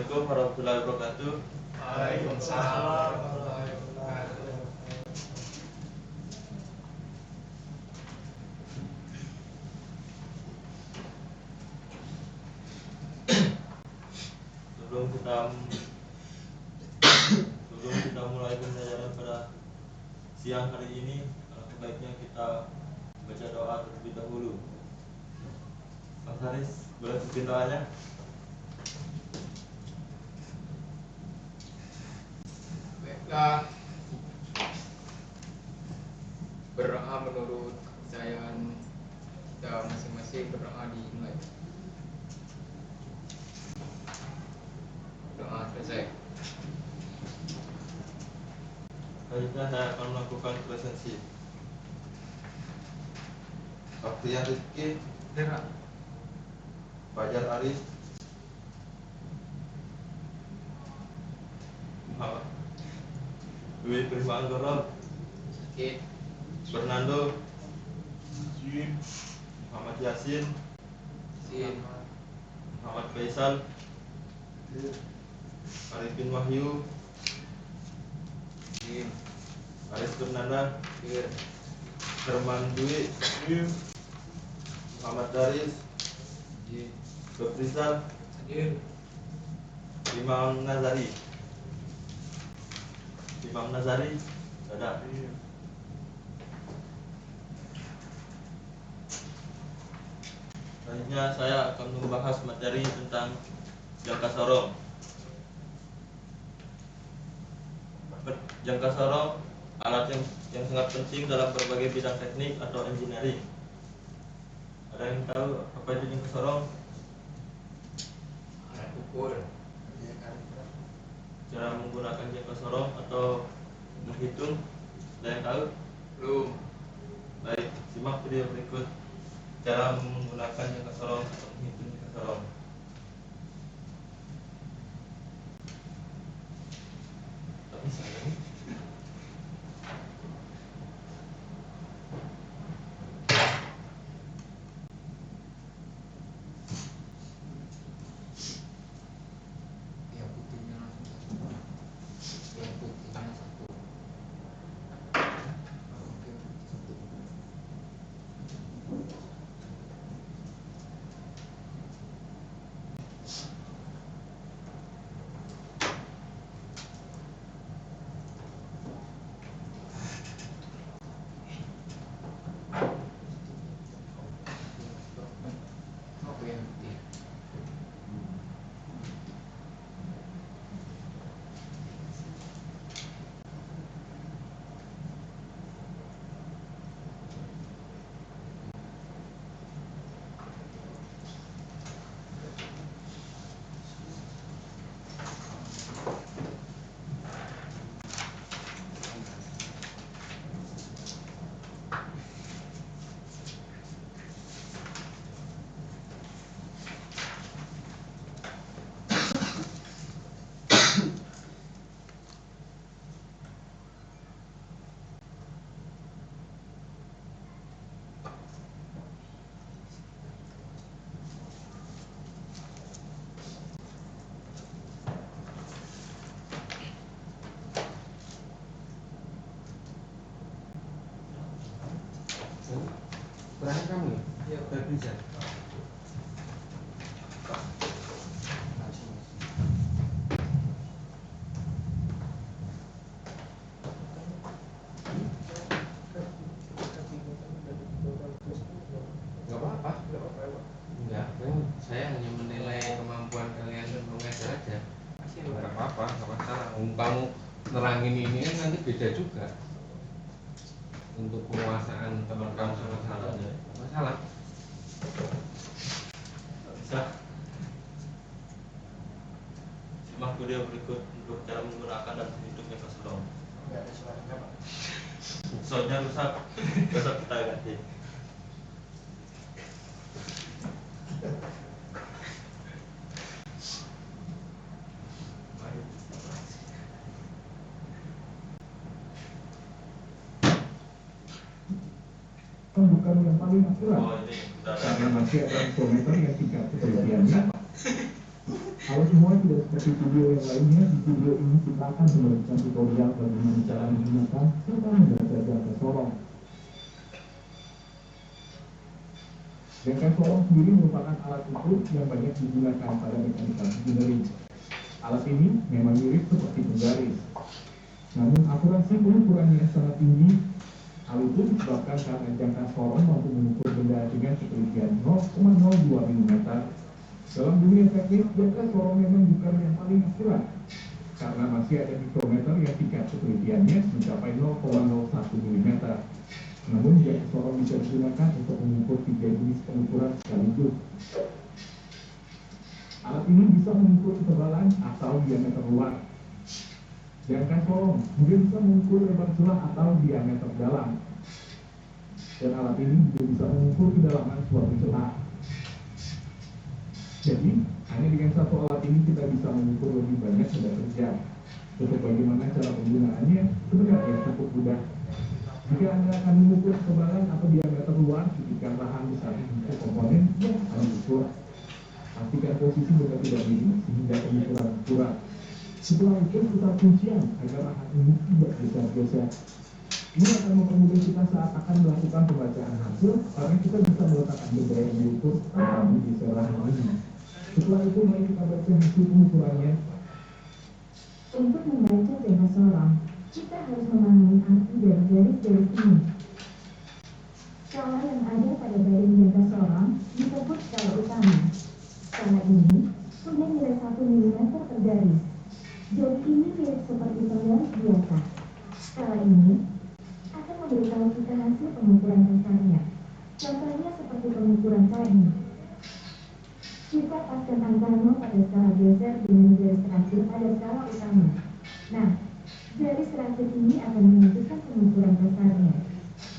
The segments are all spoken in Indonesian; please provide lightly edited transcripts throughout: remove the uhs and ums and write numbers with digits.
Assalamualaikum warahmatullahi wabarakatuh. Waalaikumsalam warahmatullahi wabarakatuh. Sebelum kita mulai pembelajaran pada siang hari ini, sebaiknya kita baca doa terlebih dahulu. Mas Haris, boleh bikin doanya? Baiklah, berdoa menurut kepercayaan kita masing-masing, berdoa dimulai. Doa selesai. Selanjutnya saya akan melakukan presensi. Afrian Rizky, Fajar Aris, Muhammad Dwi Prima Anggoro, Sakit. Fernando, Muhammad Yasin, Sin. Muhammad Faisal, Arifin Wahyu, Sin. Aris Fernanda, Bir. Herman Dwi, Muhammad Daris, Sin. Beprisal, Hadir. Imam Nazari, Dada. Selanjutnya saya akan membahas materi tentang jangka sorong. Jangka sorong alat yang sangat penting dalam berbagai bidang teknik atau engineering. Ada yang tahu apa itu jangka sorong? Alat ukur. Cara menggunakan jangka sorong atau menghitung, ada yang tahu? Belum. Baik, simak video berikut cara menggunakan jangka sorong atau menghitung jangka sorong. Tapi sayang, Yang putihnya langsung satu. Yang putihnya satu. Oke, satu. Oke, yang putih. Terakhir kamu ya? Iya. Bisa. Gak apa-apa. Enggak, kan saya hanya menilai kemampuan kalian mengajar aja. Gak apa-apa, gak masalah. Kamu nerangin ini kan nanti beda juga. Untuk penguasaan teman kamu sama salah, gak masalah. bisa. Simak video berikut untuk cara menggunakan dan menghitung jangka sorong. Enggak ada suaranya, Pak. Soalnya rusak, besok kita ganti. Bukan yang paling akurat Oh ini udah karena ada. masih ada parameter yang tingkat ketelitiannya Kalau semua tidak seperti video yang lainnya, di video ini kita akan memberikan tutorial bagaimana cara menggunakan serta membaca jangka sorong. Jangka sorong sendiri merupakan alat ukur yang banyak digunakan pada mekanika engineering. Alat ini memang mirip seperti penggaris, namun akurasi pengukurannya sangat tinggi. Hal itu disebabkan karena jangka sorong mampu mengukur benda dengan ketelitian 0,02 mm. Dalam dunia teknik, jangka sorong memang bukan yang paling akurat, karena masih ada mikrometer yang tingkat ketelitiannya mencapai 0,01 mm. Namun jangka sorong bisa digunakan untuk mengukur 3 jenis pengukuran sekaligus. Alat ini bisa mengukur ketebalan atau diameter luar. Jangka sorong juga bisa mengukur lebar celah atau diameter dalam. Dan alat ini juga bisa mengukur kedalaman suatu celah. Jadi, hanya dengan satu alat ini kita bisa mengukur lebih banyak benda kerja. Untuk bagaimana cara penggunaannya sebenarnya cukup mudah. Jika Anda akan mengukur ketebalan atau diameter luar, titikkan bahan besar untuk komponen yang akan diukur. Pastikan posisi benda tidak miring sehingga pengukuran akurat. Setelah itu putar kuncian agar bahan ini tidak geser-geser. Ini akan mempermudah kita saat akan melakukan pembacaan hasil, karena kita bisa meletakkan benda yang diukur tanpa menggeser lagi. Setelah itu mari kita baca hasil pengukurannya. Untuk membaca jangka sorong, kita harus memahami arti dari garis-garis ini. Skala yang ada pada garis jangka sorong disebut skala utama. Skala ini punya nilai 1 mm per garis. Jadi ini mirip seperti penggaris biasa. Skala ini akan memberitahu kita hasil pengukuran dasarnya. Contohnya seperti pengukuran KM. Kita paskan angka 0 pada skala geser dengan garis terakhir pada skala utama. Nah, garis terakhir ini akan menunjukkan pengukuran dasarnya.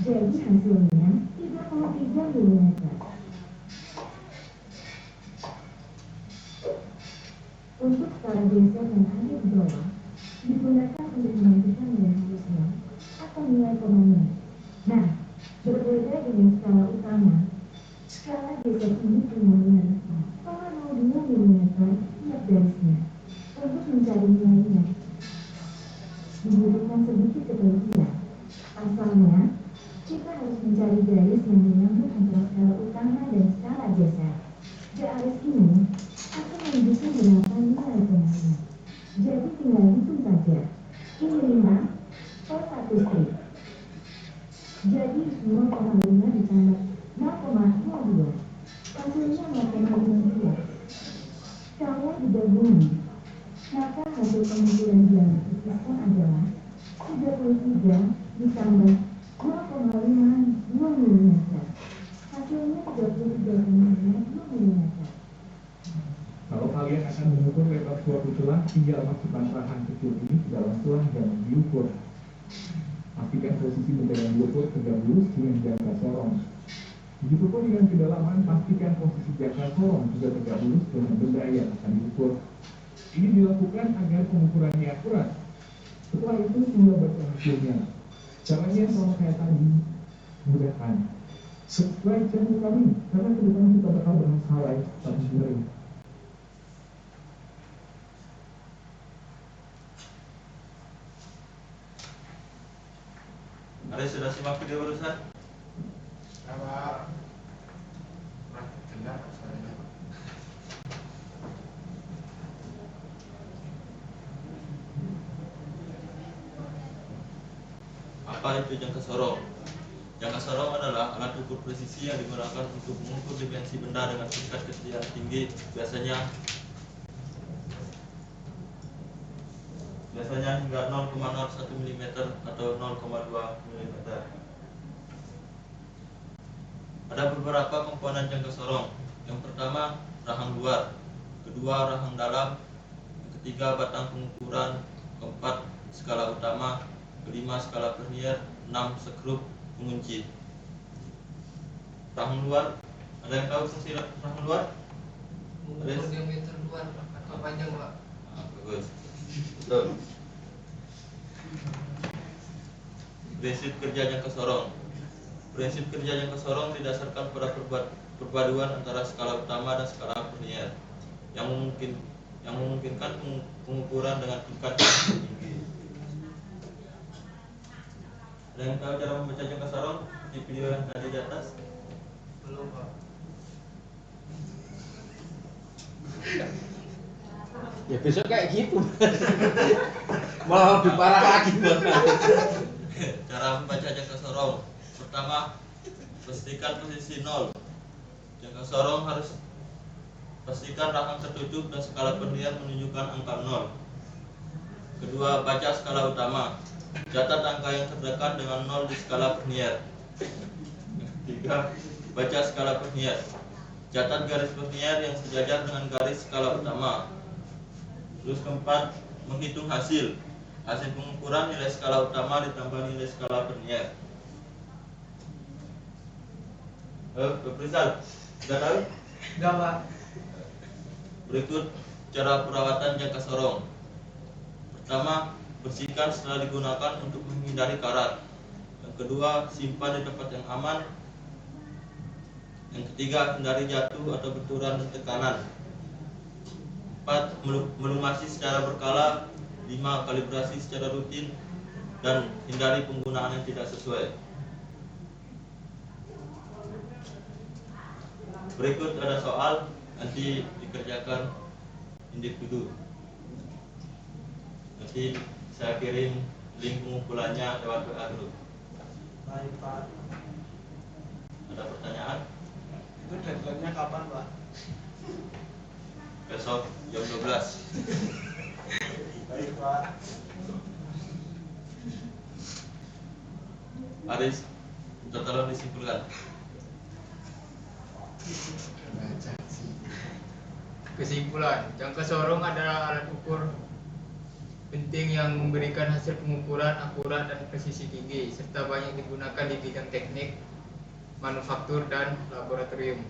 Jadi hasilnya 3,3 mm. Untuk skala geser yang ada di bawah, digunakan untuk menentukan nilai halusnya atau nilai komanya. Nah, berbeda dengan skala utama, skala geser ini punya nilai 0,02 mm tiap garisnya. Untuk mencari nilainya, dibutuhkan sedikit ketelitian. Pasalnya, kita harus mencari garis yang menyambung antara skala utama dan skala geser. Garis ini akan menunjukkan berapa nilai komanya. Jadi tinggal hitung saja. Ini 5 per 1 strip. Jadi 0,5 ditambah 0,02. Hasilnya 0,52. Kalau digabungi, maka hasil pengukuran diameter piston adalah 33 ditambah 0,52 mm. Hasilnya 33,52 mm. Kalau kalian akan mengukur lebar suatu celah, tinggal masukkan bahan kecil ini ke dalam celah yang diukur. Pastikan posisi benda yang diukur tegak lurus dengan jangka sorong. Begitupun dengan kedalaman, pastikan posisi jangka sorong juga tegak lurus dengan benda yang akan diukur. Ini dilakukan agar pengukurannya akurat. Setelah itu tinggal baca hasilnya. Caranya sama kayak tadi, mudahkan. Subscribe channel kami, karena ke depan kita bakal bahas hal lain tapi engineering. Ada sudah simak video barusan? Apa? Dengar suaranya. Apa itu jangka sorong? Jangka sorong adalah alat ukur presisi yang digunakan untuk mengukur dimensi benda dengan tingkat ketelitian tinggi, biasanya hingga 0,01 mm atau 0,2 mm. Ada beberapa komponen jangka sorong. Yang pertama, rahang luar, kedua rahang dalam, yang ketiga batang pengukuran, keempat skala utama, kelima skala vernier, 6 skrup pengunci. Rahang luar, ada yang tahu fungsi rahang luar? Mengukur diameter luar atau panjang, Pak. Bagus. Betul. Prinsip kerja jangka sorong. Prinsip kerja jangka sorong didasarkan pada perpaduan antara skala utama dan skala vernier yang yang memungkinkan pengukuran dengan tingkat yang tinggi. Ada yang tahu cara membaca jangka sorong di video yang tadi di atas? Belum, Pak. Ya besok kayak gitu. Malah lebih parah lagi Cara membaca jangka sorong. Pertama, pastikan posisi 0. Jangka sorong harus pastikan rahang tertutup dan skala penilaian menunjukkan angka 0. Kedua, baca skala utama. Catat angka yang terdekat dengan 0 di skala vernier. Ketiga, baca skala vernier. Catat garis vernier yang sejajar dengan garis skala utama. Terus keempat, menghitung hasil pengukuran nilai skala utama ditambah nilai skala vernier. Rizal, sudah tahu? Enggak, Pak. Berikut cara perawatan jangka sorong. Pertama, bersihkan setelah digunakan untuk menghindari karat. Yang kedua, simpan di tempat yang aman. Yang ketiga, hindari jatuh atau benturan dan tekanan. 4. Melumasi secara berkala. 5. Kalibrasi secara rutin. Dan hindari penggunaan yang tidak sesuai. Berikut ada soal, nanti dikerjakan individu. Nanti saya kirim link pengumpulannya lewat WA grup. Baik, Pak. Ada pertanyaan? Itu deadline-nya kapan, Pak? Besok jam 12. Baik, Pak. Aris, tolong disimpulkan. Kesimpulan, jangka sorong adalah alat ukur penting yang memberikan hasil pengukuran akurat dan presisi tinggi serta banyak digunakan di bidang teknik, manufaktur dan laboratorium.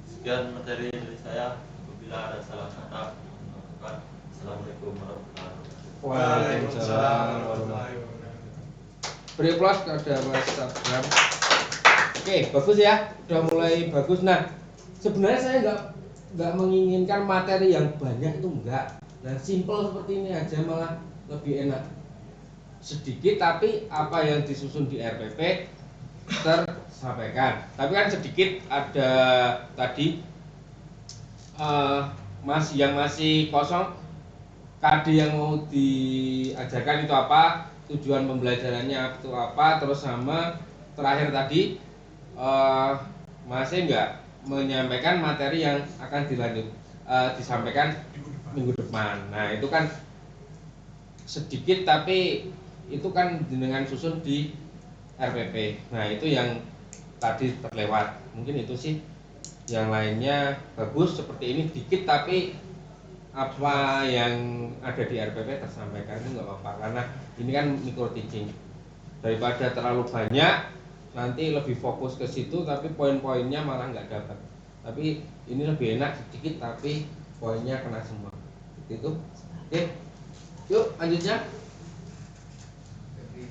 Sekian materi dari saya. Apabila ada salah kata, Assalamualaikum warahmatullahi wabarakatuh. Waalaikumsalam warahmatullahi wabarakatuh. Beri applause kepada Mas Sabram. Oke, bagus ya, udah mulai bagus. Nah, sebenarnya saya nggak menginginkan materi yang banyak, itu enggak. Nah, simple seperti ini aja malah lebih enak. Sedikit tapi apa yang disusun di RPP tersampaikan. Tapi kan sedikit ada tadi yang masih kosong. KD yang mau diajarkan itu apa, tujuan pembelajarannya itu apa, terus sama terakhir tadi masih nggak menyampaikan materi yang akan disampaikan minggu depan. Nah itu kan sedikit tapi itu kan dengan susun di RPP. Nah itu yang tadi terlewat. Mungkin itu sih. Yang lainnya bagus seperti ini, dikit tapi apa yang ada di RPP tersampaikan, itu nggak apa-apa karena ini kan micro teaching. Daripada terlalu banyak nanti lebih fokus ke situ tapi poin-poinnya malah nggak dapat. Tapi ini lebih enak sedikit tapi poinnya kena semua. Itu. Oke. Yuk lanjutnya. Jadi,